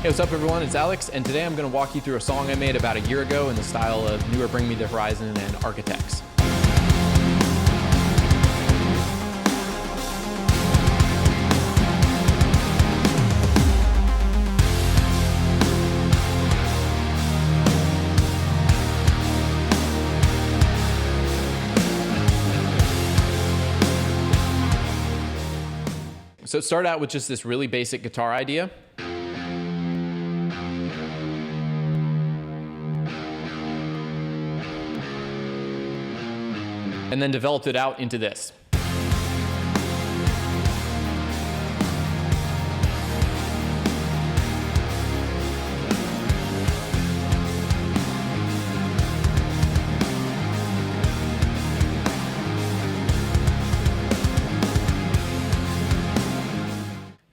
Hey, what's up everyone, it's Alex, and today I'm going to walk you through a song I made about a year ago in the style of Newer Bring Me the Horizon and Architects. So start out with just this really basic guitar idea. And then developed it out into this.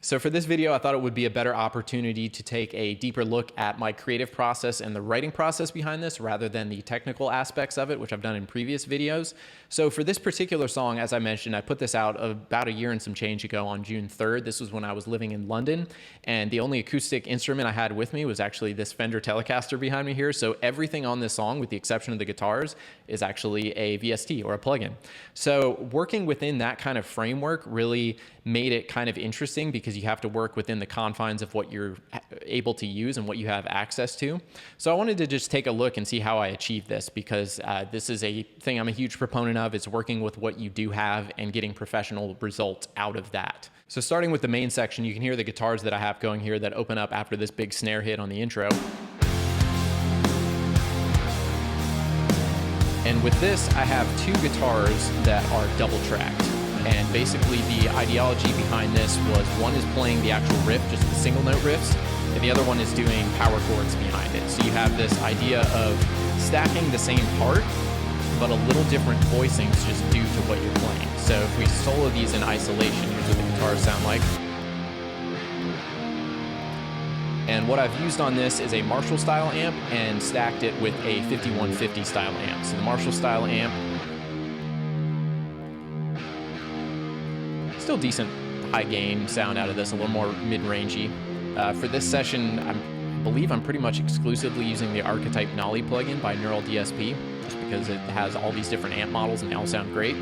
So for this video, I thought it would be a better opportunity to take a deeper look at my creative process and the writing process behind this rather than the technical aspects of it, which I've done in previous videos. So for this particular song, as I mentioned, I put this out about a year and some change ago on June 3rd. This was when I was living in London, and the only acoustic instrument I had with me was actually this Fender Telecaster behind me here. So everything on this song, with the exception of the guitars, is actually a VST or a plugin. So working within that kind of framework really made it kind of interesting because you have to work within the confines of what you're able to use and what you have access to. So I wanted to just take a look and see how I achieved this, because this is a thing I'm a huge proponent of. It's working with what you do have and getting professional results out of that. So starting with the main section, you can hear the guitars that I have going here that open up after this big snare hit on the intro. And with this, I have two guitars that are double tracked. And basically the ideology behind this was one is playing the actual riff, just the single note riffs, and the other one is doing power chords behind it. So you have this idea of stacking the same part, but a little different voicings just due to what you're playing. So if we solo these in isolation, here's what the guitars sound like. And what I've used on this is a Marshall style amp and stacked it with a 5150 style amp. So the Marshall style amp, still decent high gain sound out of this, a little more mid-rangey. For this session, I believe I'm pretty much exclusively using the Archetype Nolly plugin by Neural DSP, just because it has all these different amp models and they all sound great.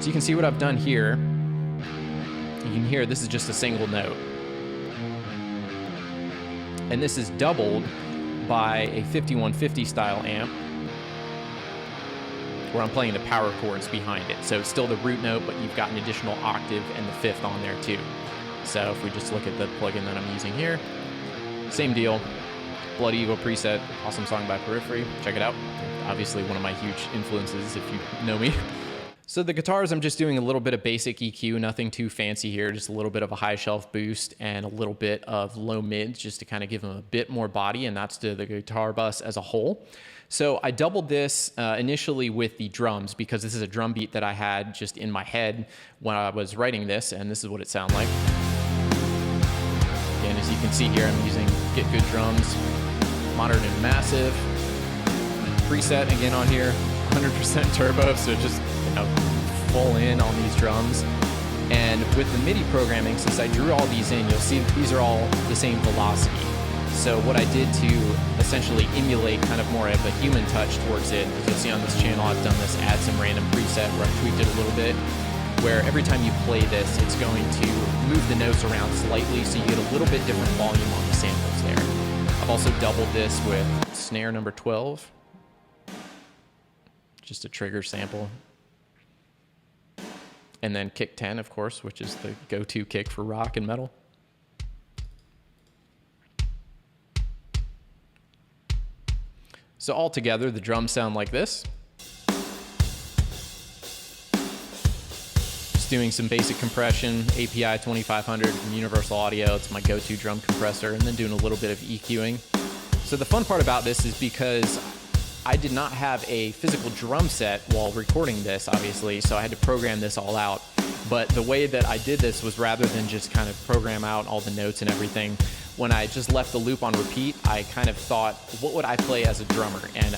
So you can see what I've done here. You can hear this is just a single note. And this is doubled by a 5150 style amp, where I'm playing the power chords behind it. So it's still the root note, but you've got an additional octave and the fifth on there too. So if we just look at the plugin that I'm using here, same deal. Blood Eagle preset, awesome song by Riff. Check it out. Obviously one of my huge influences if you know me. So the guitars, I'm just doing a little bit of basic EQ, nothing too fancy here, just a little bit of a high shelf boost and a little bit of low mids just to kind of give them a bit more body, and that's to the guitar bus as a whole. So I doubled this initially with the drums because this is a drum beat that I had just in my head when I was writing this, and this is what it sounded like. Again, as you can see here, I'm using Get Good Drums, Modern and Massive. Preset again on here, 100% turbo, so just full in on these drums. And with the MIDI programming, since I drew all these in, you'll see that these are all the same velocity. So what I did to essentially emulate kind of more of a human touch towards it, as you'll see on this channel, I've done this add some random preset where I've tweaked it a little bit, where every time you play this, it's going to move the notes around slightly so you get a little bit different volume on the samples there. I've also doubled this with snare number 12, just a trigger sample. And then kick 10, of course, which is the go-to kick for rock and metal. So all together, the drums sound like this. Just doing some basic compression, API 2500 from Universal Audio. It's my go-to drum compressor, and then doing a little bit of EQing. So the fun part about this is because I did not have a physical drum set while recording this, obviously, so I had to program this all out. But the way that I did this was, rather than just kind of program out all the notes and everything, when I just left the loop on repeat, I kind of thought, what would I play as a drummer? And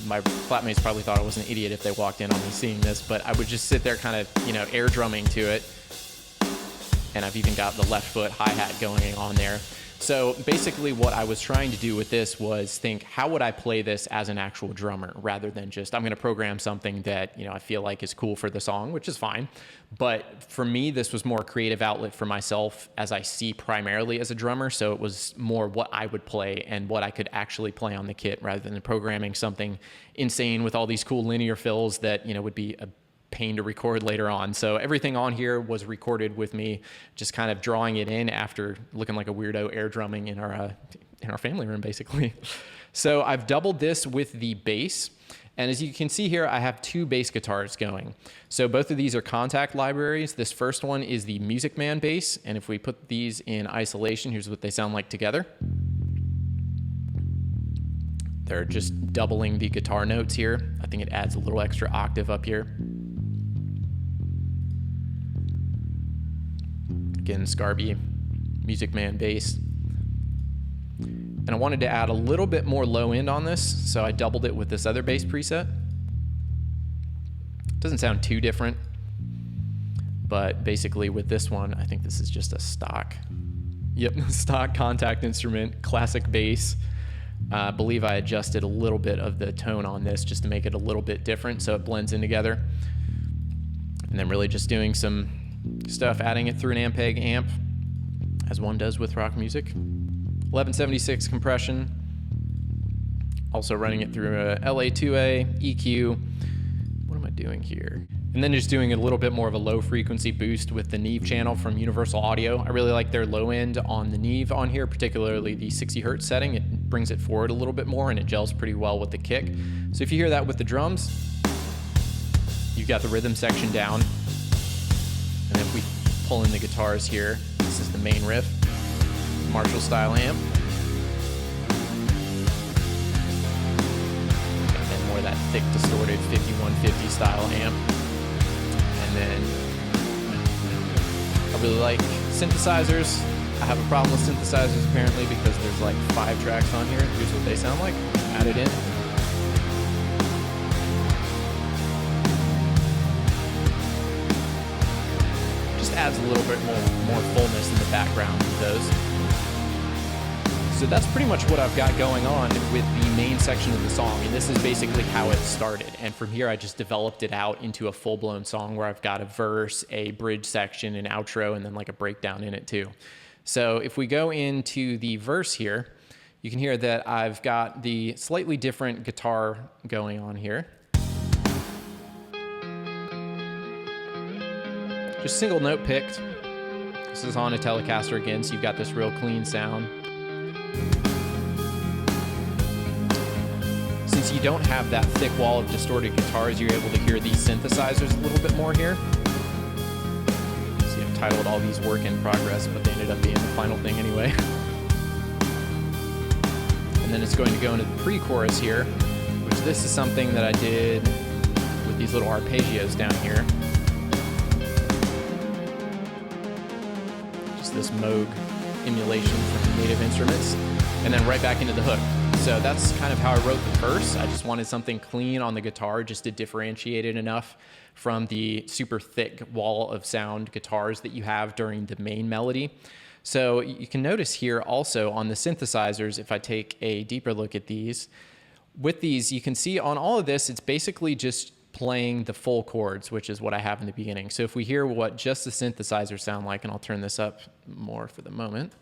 my flatmates probably thought I was an idiot if they walked in on me seeing this, but I would just sit there kind of, air drumming to it. And I've even got the left foot hi-hat going on there. So basically what I was trying to do with this was think, how would I play this as an actual drummer rather than just, I'm going to program something that, you know, I feel like is cool for the song, which is fine. But for me, this was more a creative outlet for myself as I see primarily as a drummer. So it was more what I would play and what I could actually play on the kit rather than programming something insane with all these cool linear fills that, you know, would be a pain to record later on. So everything on here was recorded with me just kind of drawing it in after looking like a weirdo air drumming in our family room, basically. So I've doubled this with the bass. And as you can see here, I have two bass guitars going. So both of these are contact libraries. This first one is the Music Man bass. And if we put these in isolation, here's what they sound like together. They're just doubling the guitar notes here. I think it adds a little extra octave up here. Again, Scarby Music Man bass. And I wanted to add a little bit more low end on this, so I doubled it with this other bass preset. Doesn't sound too different, but basically with this one, I think this is just a stock. Yep, stock contact instrument, classic bass. I believe I adjusted a little bit of the tone on this just to make it a little bit different so it blends in together. And then really just doing some stuff, adding it through an Ampeg amp, as one does with rock music. 1176 compression, also running it through a LA2A, EQ. What am I doing here? And then just doing a little bit more of a low frequency boost with the Neve channel from Universal Audio. I really like their low end on the Neve on here, particularly the 60 hertz setting. It brings it forward a little bit more and it gels pretty well with the kick. So if you hear that with the drums, you've got the rhythm section down. And then if we pull in the guitars here, this is the main riff, Marshall style amp. And then more of that thick distorted 5150 style amp. And then I really like synthesizers. I have a problem with synthesizers apparently because there's like 5 tracks on here. Here's what they sound like. Add it in. Adds a little bit more fullness in the background with those. So that's pretty much what I've got going on with the main section of the song, and this is basically how it started. And from here I just developed it out into a full-blown song where I've got a verse, a bridge section, an outro, and then like a breakdown in it too. So if we go into the verse here, you can hear that I've got the slightly different guitar going on here. Just single note picked. This is on a Telecaster again, so you've got this real clean sound. Since you don't have that thick wall of distorted guitars, you're able to hear these synthesizers a little bit more here. See, I've titled all these work in progress, but they ended up being the final thing anyway. And then it's going to go into the pre-chorus here, which this is something that I did with these little arpeggios down here. This Moog emulation from Native Instruments, and then right back into the hook. So that's kind of how I wrote the verse. I just wanted something clean on the guitar just to differentiate it enough from the super thick wall of sound guitars that you have during the main melody. So you can notice here also on the synthesizers, if I take a deeper look at these, with these you can see on all of this it's basically just playing the full chords, which is what I have in the beginning. So if we hear what just the synthesizers sound like, and I'll turn this up more for the moment.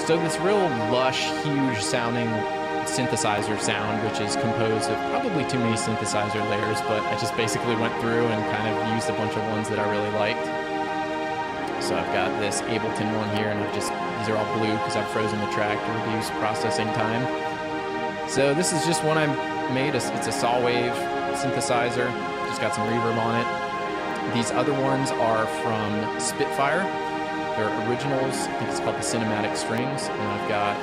So this real lush, huge sounding synthesizer sound, which is composed of probably too many synthesizer layers, but I just basically went through and kind of used a bunch of ones that I really liked. So I've got this Ableton one here, and these are all blue because I've frozen the track to reduce processing time. So this is just one I made. It's a saw wave synthesizer, just got some reverb on it. These other ones are from Spitfire. They're originals. I think it's called the Cinematic Strings. And I've got,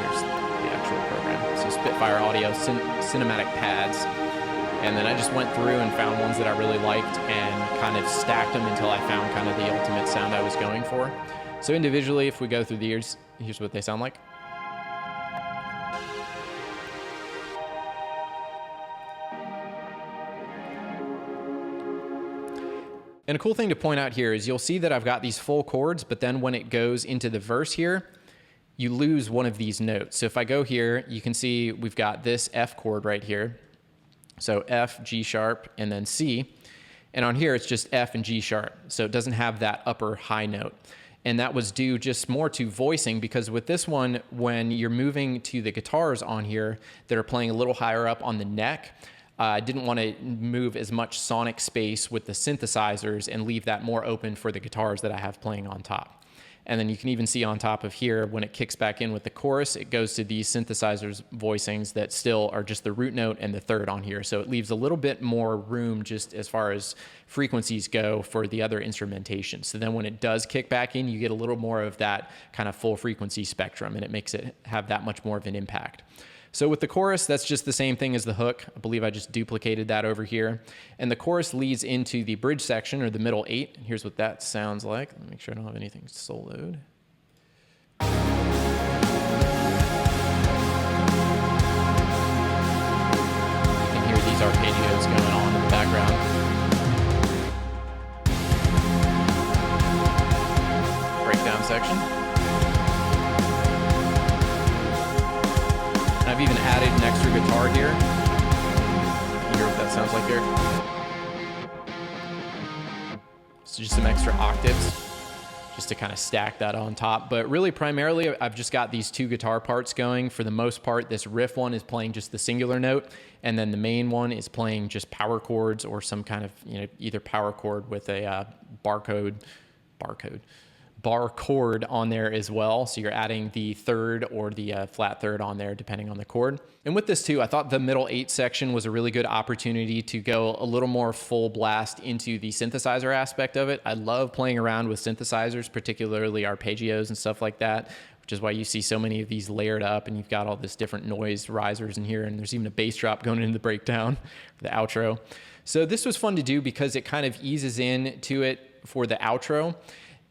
here's the actual program. So Spitfire Audio Cinematic Pads. And then I just went through and found ones that I really liked and kind of stacked them until I found kind of the ultimate sound I was going for. So individually, if we go through the ears, here's what they sound like. And a cool thing to point out here is you'll see that I've got these full chords, but then when it goes into the verse here, you lose one of these notes. So if I go here, you can see we've got this F chord right here. So F, G sharp, and then C. And on here, it's just F and G sharp. So it doesn't have that upper high note. And that was due just more to voicing, because with this one, when you're moving to the guitars on here that are playing a little higher up on the neck, I didn't want to move as much sonic space with the synthesizers and leave that more open for the guitars that I have playing on top. And then you can even see on top of here, when it kicks back in with the chorus, it goes to these synthesizers voicings that still are just the root note and the third on here. So it leaves a little bit more room just as far as frequencies go for the other instrumentation. So then when it does kick back in, you get a little more of that kind of full frequency spectrum, and it makes it have that much more of an impact. So with the chorus, that's just the same thing as the hook. I believe I just duplicated that over here. And the chorus leads into the bridge section, or the middle 8. And here's what that sounds like. Let me make sure I don't have anything soloed. You can hear these arpeggios going on in the background. Breakdown section. I've even added an extra guitar here. You hear what that sounds like here? So just some extra octaves, just to kind of stack that on top. But really, primarily, I've just got these two guitar parts going. For the most part, this riff one is playing just the singular note, and then the main one is playing just power chords or some kind of, either power chord with a bar chord on there as well. So you're adding the third or the flat third on there, depending on the chord. And with this too, I thought the middle 8 section was a really good opportunity to go a little more full blast into the synthesizer aspect of it. I love playing around with synthesizers, particularly arpeggios and stuff like that, which is why you see so many of these layered up, and you've got all this different noise risers in here, and there's even a bass drop going into the breakdown for the outro. So this was fun to do because it kind of eases into it for the outro.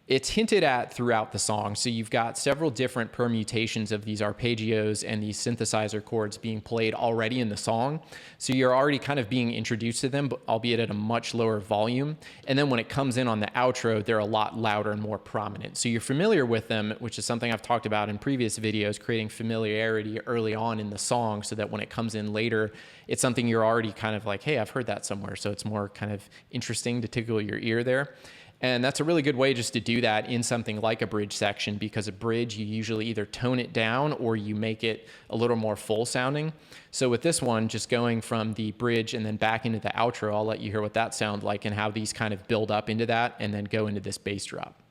It's hinted at throughout the song. So you've got several different permutations of these arpeggios and these synthesizer chords being played already in the song. So you're already kind of being introduced to them, but albeit at a much lower volume. And then when it comes in on the outro, they're a lot louder and more prominent. So you're familiar with them, which is something I've talked about in previous videos, creating familiarity early on in the song so that when it comes in later, it's something you're already kind of like, hey, I've heard that somewhere. So it's more kind of interesting to tickle your ear there. And that's a really good way just to do that in something like a bridge section, because a bridge, you usually either tone it down or you make it a little more full sounding. So with this one, just going from the bridge and then back into the outro, I'll let you hear what that sounds like and how these kind of build up into that and then go into this bass drop.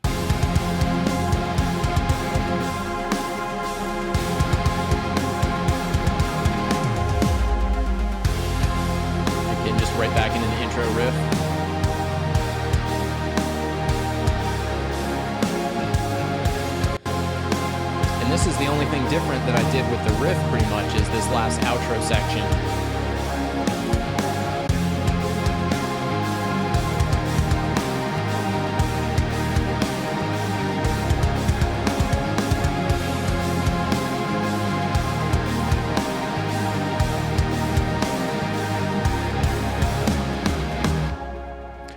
Again, just right back into the intro riff. And this is the only thing different that I did with the riff pretty much, is this last outro section.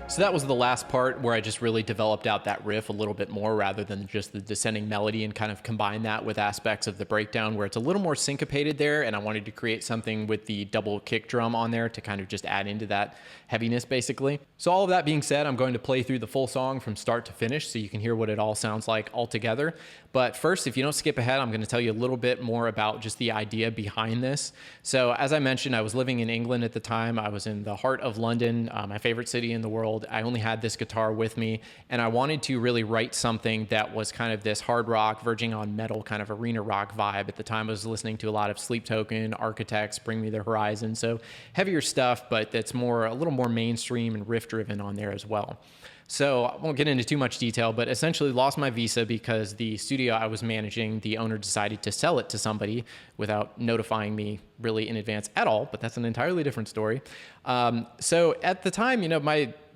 So that was the last part where I just really developed out that riff a little bit more rather than just the descending melody, and kind of combine that with aspects of the breakdown where it's a little more syncopated there. And I wanted to create something with the double kick drum on there to kind of just add into that heaviness basically. So all of that being said, I'm going to play through the full song from start to finish so you can hear what it all sounds like all together. But first, if you don't skip ahead, I'm going to tell you a little bit more about just the idea behind this. So as I mentioned, I was living in England at the time. I was in the heart of London, my favorite city in the world. I only had this guitar with me, and I wanted to really write something that was kind of this hard rock, verging on metal, kind of arena rock vibe. At the time, I was listening to a lot of Sleep Token, Architects, Bring Me the Horizon, so heavier stuff, but that's a little more mainstream and riff driven on there as well. So I won't get into too much detail, but essentially lost my visa because the studio I was managing, the owner decided to sell it to somebody without notifying me really in advance at all, but that's an entirely different story. So at the time,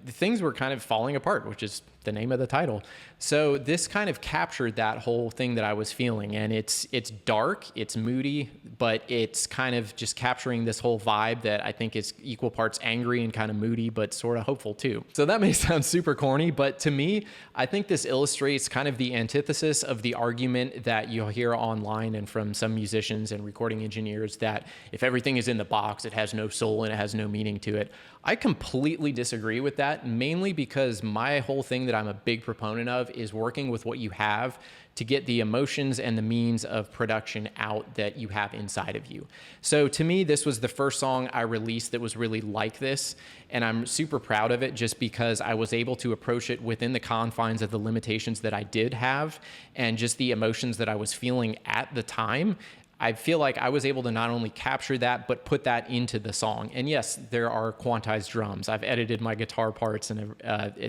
things were kind of falling apart, which is the name of the title. So this kind of captured that whole thing that I was feeling, and it's dark, it's moody, but it's kind of just capturing this whole vibe that I think is equal parts angry and kind of moody, but sort of hopeful too. So that may sound super corny, but to me, I think this illustrates kind of the antithesis of the argument that you'll hear online and from some musicians and recording engineers that if everything is in the box, it has no soul and it has no meaning to it. I completely disagree with that, mainly because my whole thing that I'm a big proponent of is working with what you have to get the emotions and the means of production out that you have inside of you. So to me, this was the first song I released that was really like this, and I'm super proud of it just because I was able to approach it within the confines of the limitations that I did have and just the emotions that I was feeling at the time. I feel like I was able to not only capture that, but put that into the song. And yes, there are quantized drums. I've edited my guitar parts and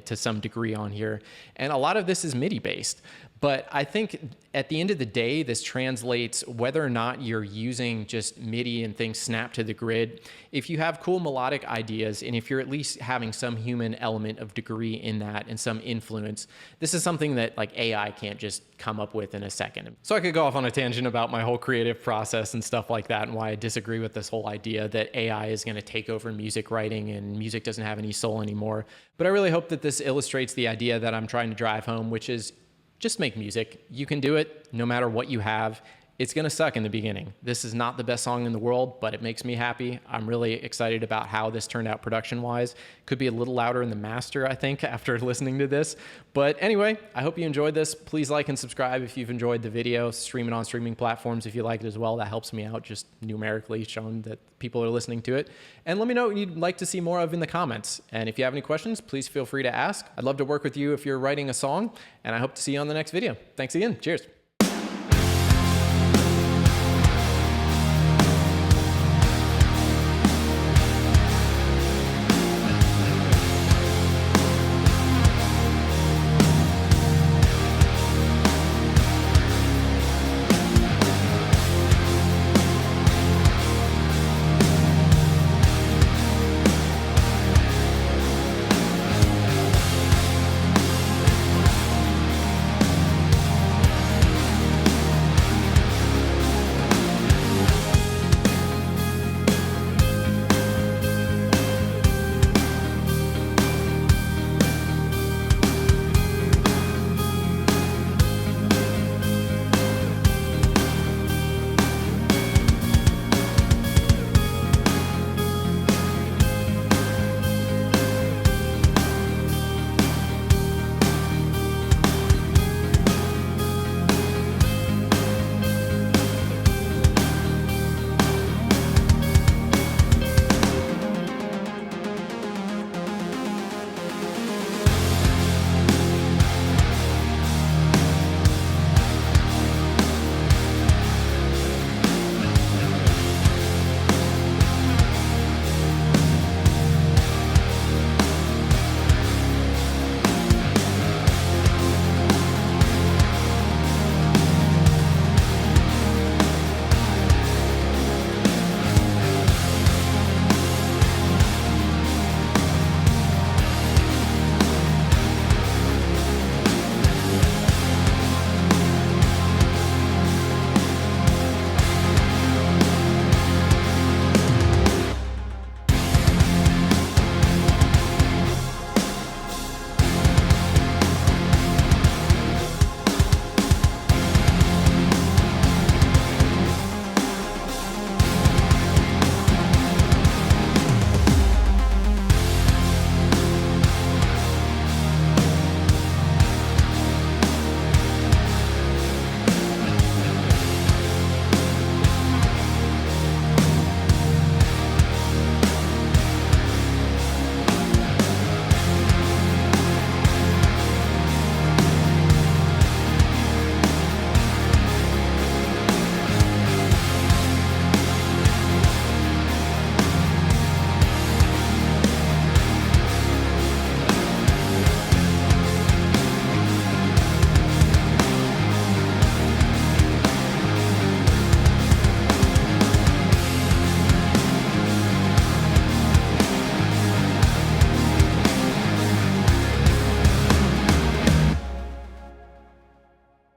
to some degree on here. And a lot of this is MIDI based. But I think at the end of the day, this translates whether or not you're using just MIDI and things snapped to the grid. If you have cool melodic ideas, and if you're at least having some human element of degree in that and some influence, this is something that like AI can't just come up with in a second. So I could go off on a tangent about my whole creative process and stuff like that and why I disagree with this whole idea that AI is going to take over music writing and music doesn't have any soul anymore. But I really hope that this illustrates the idea that I'm trying to drive home, which is just make music. You can do it no matter what you have. It's gonna suck in the beginning. This is not the best song in the world, but it makes me happy. I'm really excited about how this turned out production-wise. Could be a little louder in the master, I think, after listening to this. But anyway, I hope you enjoyed this. Please like and subscribe if you've enjoyed the video. Stream it on streaming platforms if you like it as well. That helps me out, just numerically showing that people are listening to it. And let me know what you'd like to see more of in the comments. And if you have any questions, please feel free to ask. I'd love to work with you if you're writing a song, and I hope to see you on the next video. Thanks again. Cheers.